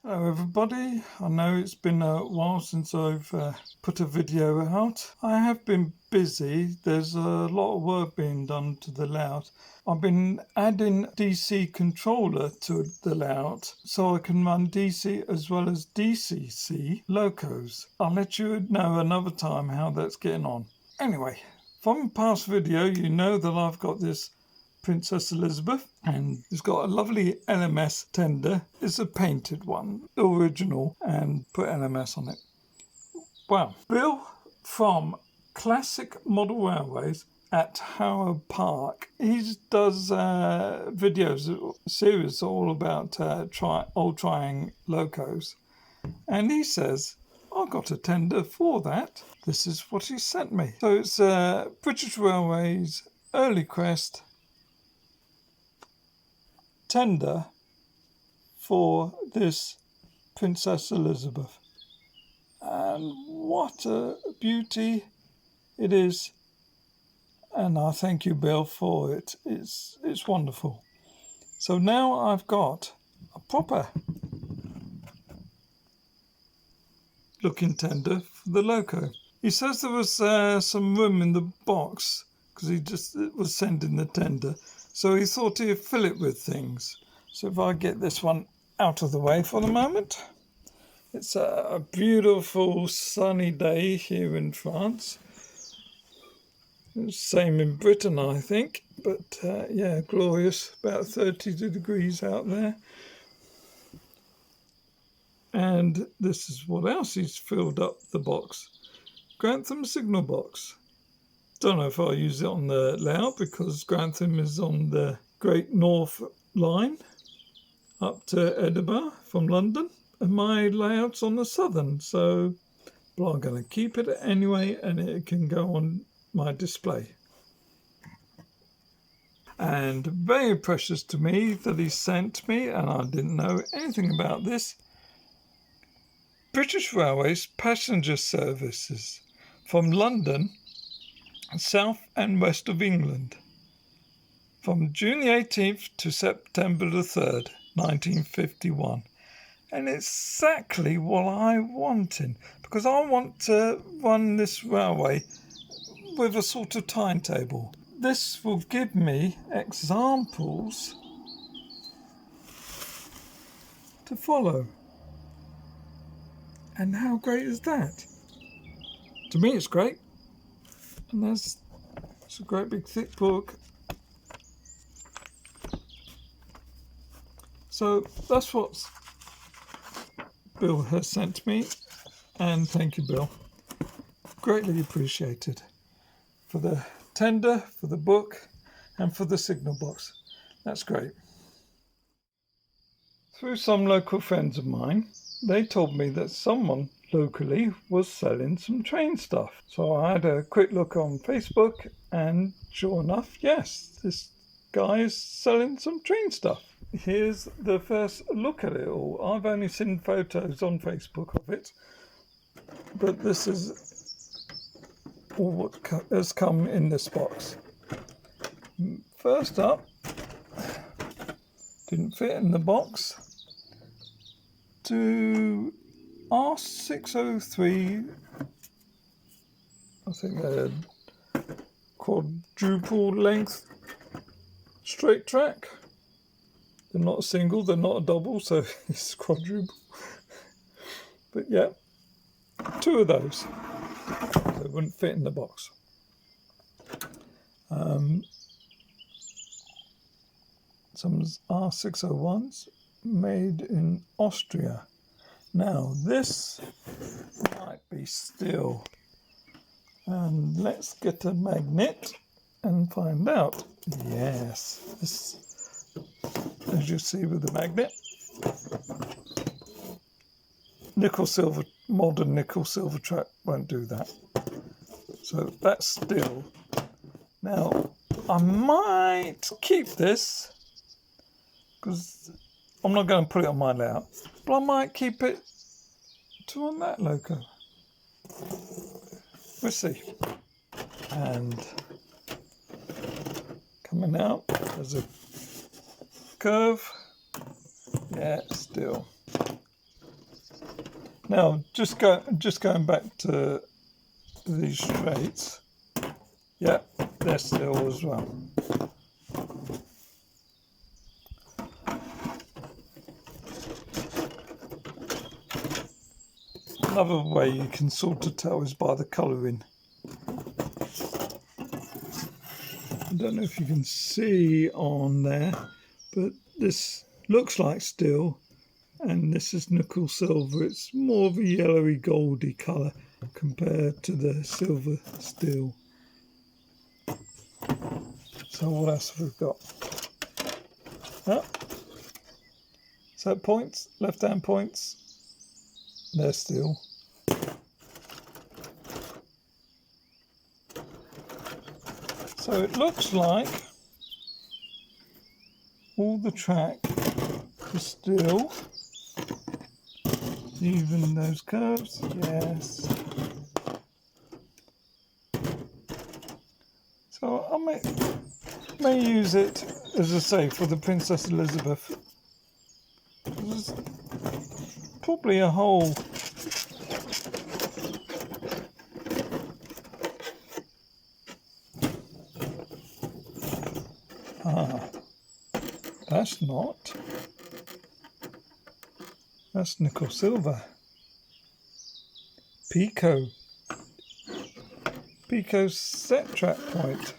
Hello everybody, I know it's been a while since I've put a video out. I have been busy, there's a lot of work being done to the layout. I've been adding DC controller to the layout so I can run DC as well as DCC locos. I'll let you know another time how that's getting on. Anyway, from a past video you know that I've got this Princess Elizabeth, and it's got a lovely LMS tender. It's a painted one, original, and put LMS on it. Well, Bill from Classic Model Railways at Harrow Park, he does videos, series all about old Triang locos, and he says, I got a tender for that. This is what he sent me. So it's British Railways Early Crest tender for this Princess Elizabeth, and what a beauty it is, and I thank you, Bill, for it. It's wonderful. So now I've got a proper looking tender for the loco. He says there was some room in the box because he just was sending the tender, so he thought he'd fill it with things. So if I get this one out of the way for the moment. It's a beautiful sunny day here in France. Same in Britain, I think, but yeah, glorious, about 32 degrees out there. And this is what else he's filled up the box. Grantham signal box. Don't know if I'll use it on the layout because Grantham is on the Great North Line up to Edinburgh from London, and my layout's on the southern, so but I'm going to keep it anyway, and it can go on my display. And very precious to me that he sent me, and I didn't know anything about this, British Railways passenger services from London, south and west of England, from June the 18th to September the 3rd, 1951. And exactly what I wanted, because I want to run this railway with a sort of timetable. This will give me examples to follow. And how great is that? To me it's great. And it's a great big thick book. So that's what Bill has sent me, and thank you, Bill. Greatly appreciated for the tender, for the book, and for the signal box. That's great. Through some local friends of mine, they told me that someone locally was selling some train stuff. So I had a quick look on Facebook, and sure enough, yes, this guy is selling some train stuff. Here's the first look at it all. I've only seen photos on Facebook of it, but this is all what has come in this box. First up, didn't fit in the box, to R603, I think they're quadruple length straight track. They're not a single, they're not a double, so it's quadruple. But yeah, two of those. They wouldn't fit in the box. Some R601s made in Austria. Now this might be steel. And let's get a magnet and find out. Yes, this, as you see with the magnet, nickel silver, modern nickel silver track won't do that. So that's steel. Now I might keep this because I'm not going to put it on my layout, but I might keep it to on that loco. We'll see. And coming out, there's a curve. Yeah, still. Now, just going back to these straights. Yeah, they're still as well. Another way you can sort of tell is by the colouring. I don't know if you can see on there, but this looks like steel, and this is nickel silver. It's more of a yellowy goldy colour compared to the silver steel. So what else have we got? Oh, set points, left hand points, they're steel. So it looks like all the track is steel. Even those curves, yes. So I may use it, as I say, for the Princess Elizabeth. There's probably a whole that's nickel silver. Pico set track point.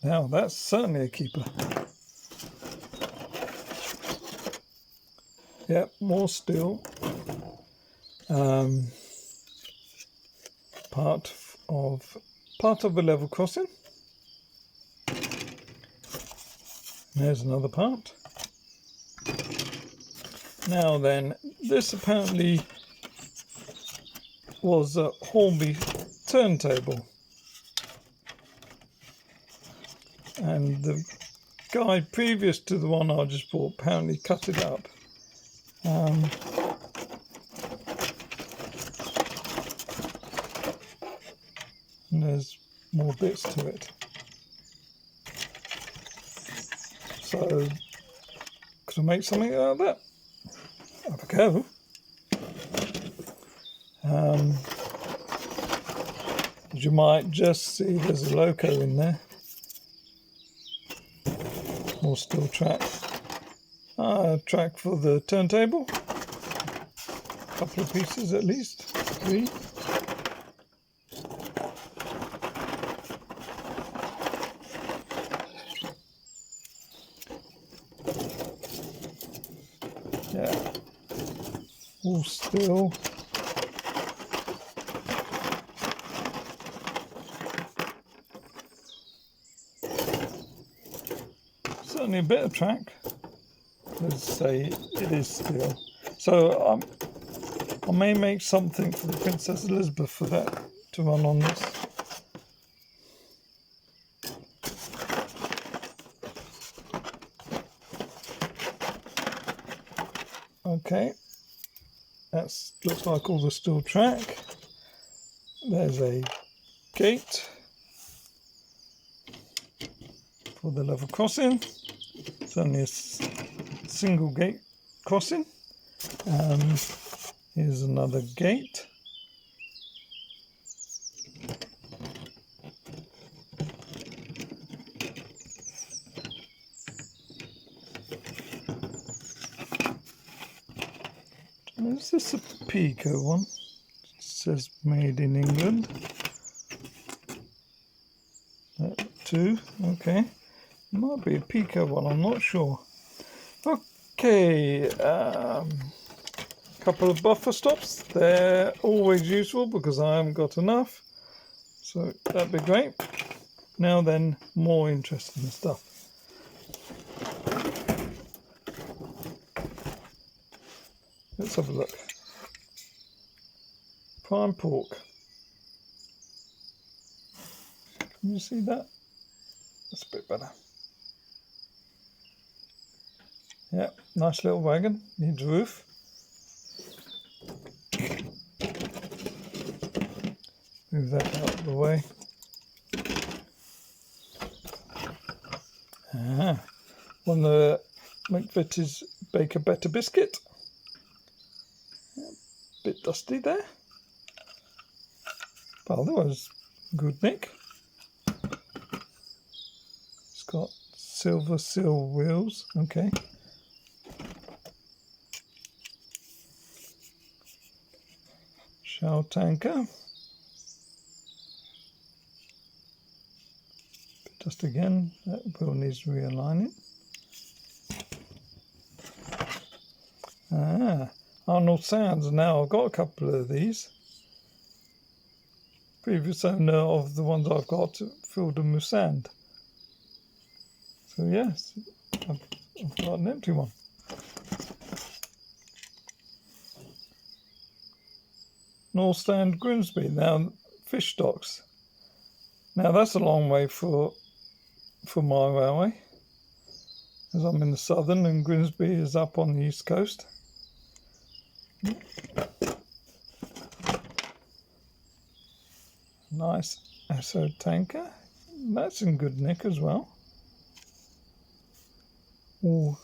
Now that's certainly a keeper. Yep, more steel. Part of a level crossing. There's another part. Now then, this apparently was a Hornby turntable, and the guy previous to the one I just bought apparently cut it up. And there's more bits to it. So could I make something out of that? Have a go. You might just see there's a loco in there. More steel track. Track for the turntable. A couple of pieces at least. 3. Yeah. All steel. Certainly a bit of track. Let's say it is steel. So I may make something for the Princess Elizabeth for that to run on this. Okay, that looks like all the steel track. There's a gate for the level crossing. It's only a single gate crossing. Here's another gate. Is this a Pico one? It says made in England. 2, okay. Might be a Pico one, I'm not sure. Okay, couple of buffer stops. They're always useful because I haven't got enough. So that'd be great. Now then, more interesting stuff. Let's have a look. Prime pork. Can you see that? That's a bit better. Yeah, nice little wagon. Needs a roof. Move that out of the way. One of the McVitie's Bake a Better biscuit. bit dusty there. But otherwise, good nick. It's got silver seal wheels. Okay. Shell tanker. Bit dust again. That wheel needs realigning. Arnold Sands. Now I've got a couple of these. Previous owner of the ones I've got filled them with sand. So yes, I've got an empty one. North Stand Grimsby. Now fish stocks. Now that's a long way for my railway, as I'm in the southern and Grimsby is up on the east coast. Nice Esso tanker. That's in good nick as well. Oh,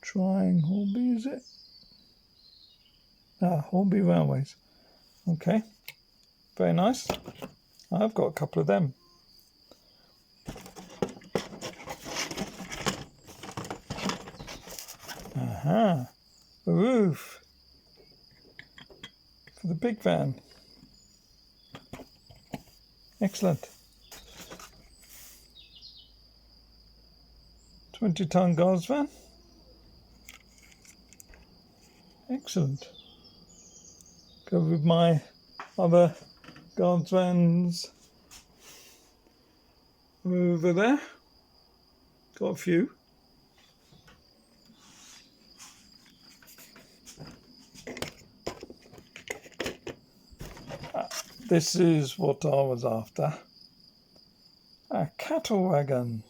trying Hornby, is it? Hornby Railways. Okay, very nice. I've got a couple of them. A roof for the big van. Excellent. 20-ton guards van. Excellent. Go with my other guards vans over there. Got a few. This is what I was after. A cattle wagon.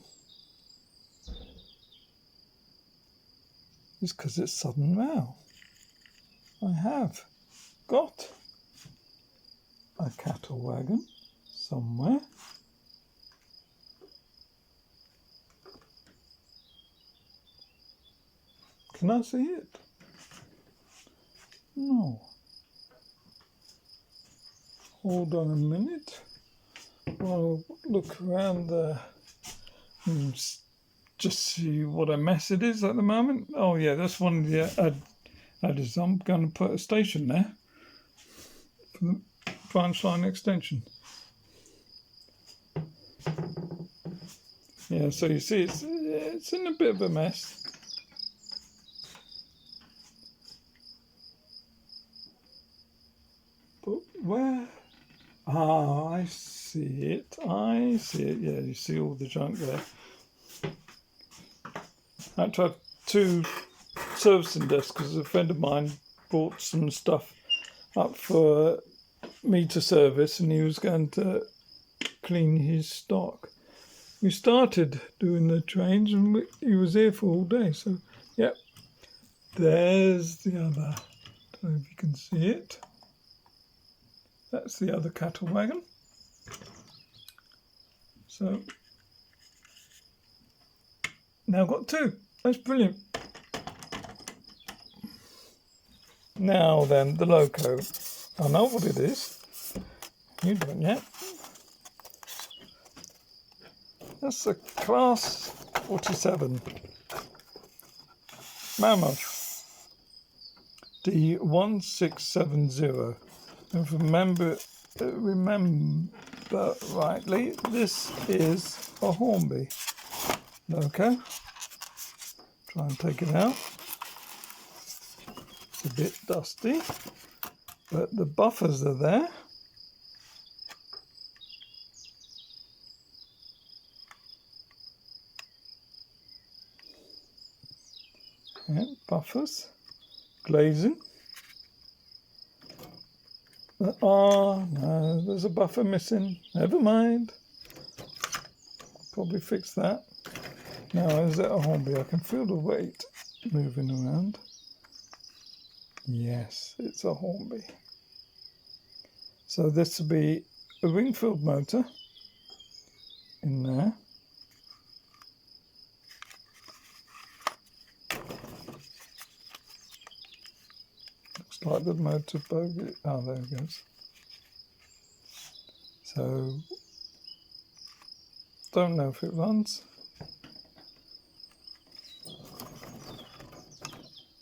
It's because it's Southern Rail. I have got a cattle wagon somewhere. Can I see it? No. Hold on a minute. I'll look around there and just see what a mess it is at the moment. Oh yeah, that's one of the adders. I'm going to put a station there for the branch line extension. Yeah, so you see it's in a bit of a mess. But where? Ah, I see it. Yeah, you see all the junk there. I had to have 2 servicing desks because a friend of mine brought some stuff up for me to service and he was going to clean his stock. We started doing the trains and he was here for all day. So, yep, there's the other. Don't know if you can see it. That's the other cattle wagon. So now I've got 2. That's brilliant. Now then, the loco. I know what it is. You don't yet. That's a Class 47 Mammoth D1670. If remember rightly, this is a Hornby loco. Try and take it out. It's a bit dusty, but the buffers are there. Yeah, buffers, glazing. Oh no, there's a buffer missing. Never mind. Probably fix that. Now, is that a Hornby? I can feel the weight moving around. Yes, it's a Hornby. So this will be a Wingfield motor in there. looks like the motor bogey. Oh, there it goes. So, don't know if it runs.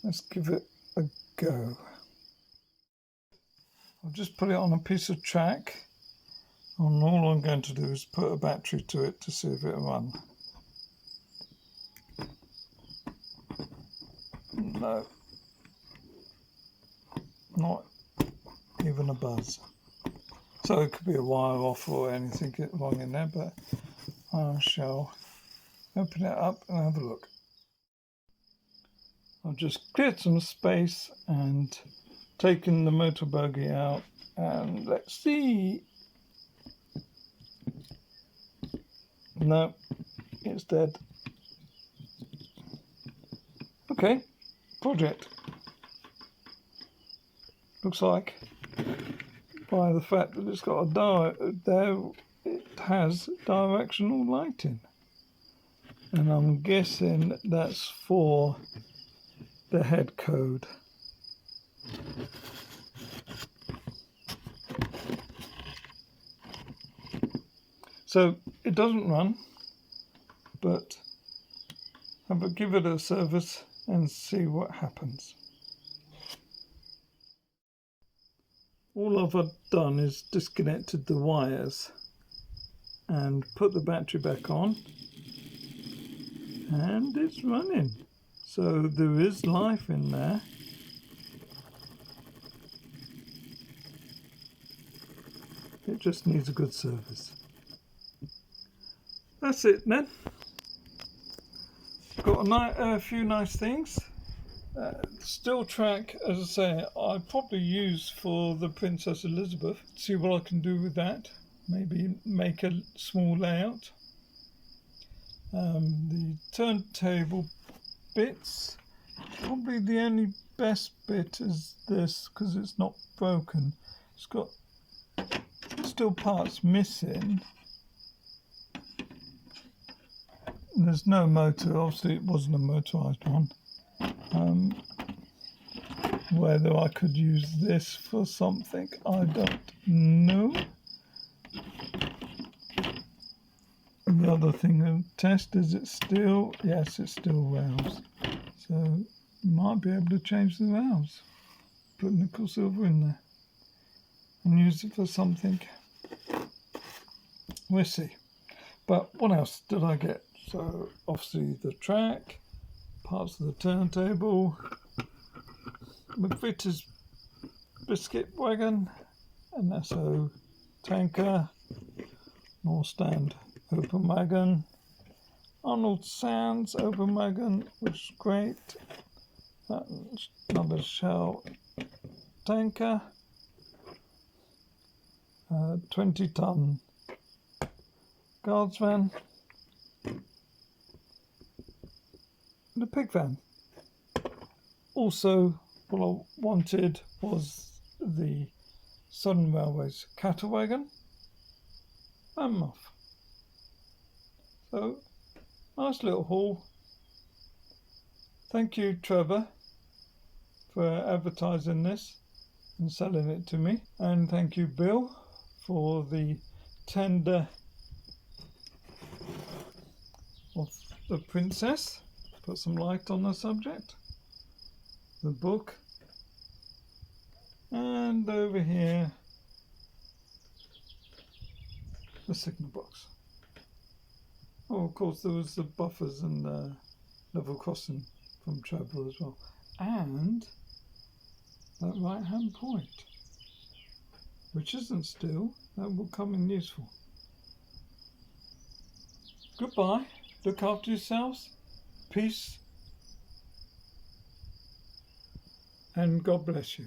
Let's give it a go. I'll just put it on a piece of track, and all I'm going to do is put a battery to it to see if it'll run. No, not even a buzz. So it could be a wire off or anything wrong in there, but I shall open it up and have a look. I've just cleared some space and taken the motor bogey out, and let's see. No, it's dead. Okay, project. Looks like, by the fact that it's got it has directional lighting, and I'm guessing that's for the head code. So it doesn't run, but I'll give it a service and see what happens. All I've done is disconnected the wires and put the battery back on, and it's running. So there is life in there. It just needs a good service. That's it then. Got a few nice things. Still track, as I say, I probably use for the Princess Elizabeth. See what I can do with that. Maybe make a small layout. The turntable bits, probably the only best bit is this, because it's not broken. It's got still parts missing. There's no motor, obviously it wasn't a motorised one. Whether I could use this for something, I don't know. The other thing to test is it still, yes, it still rails. So you might be able to change the rails. Put nickel silver in there and use it for something. We'll see. But what else did I get? So obviously the track, parts of the turntable, McVitie's biscuit wagon, an SO tanker, North Stand open wagon, Arnold Sands open wagon, which is great. That's another Shell tanker, 20-ton guards van, and a pig van. Also, what I wanted was the Southern Railways cattle wagon and muff. So, nice little haul. Thank you, Trevor, for advertising this and selling it to me. And thank you, Bill, for the tender of the princess. Put some light on the subject. The book. And over here, the signal box. Oh, of course, there was the buffers and the level crossing from Trevor as well. And that right-hand point, which isn't steel, that will come in useful. Goodbye. Look after yourselves. Peace. And God bless you.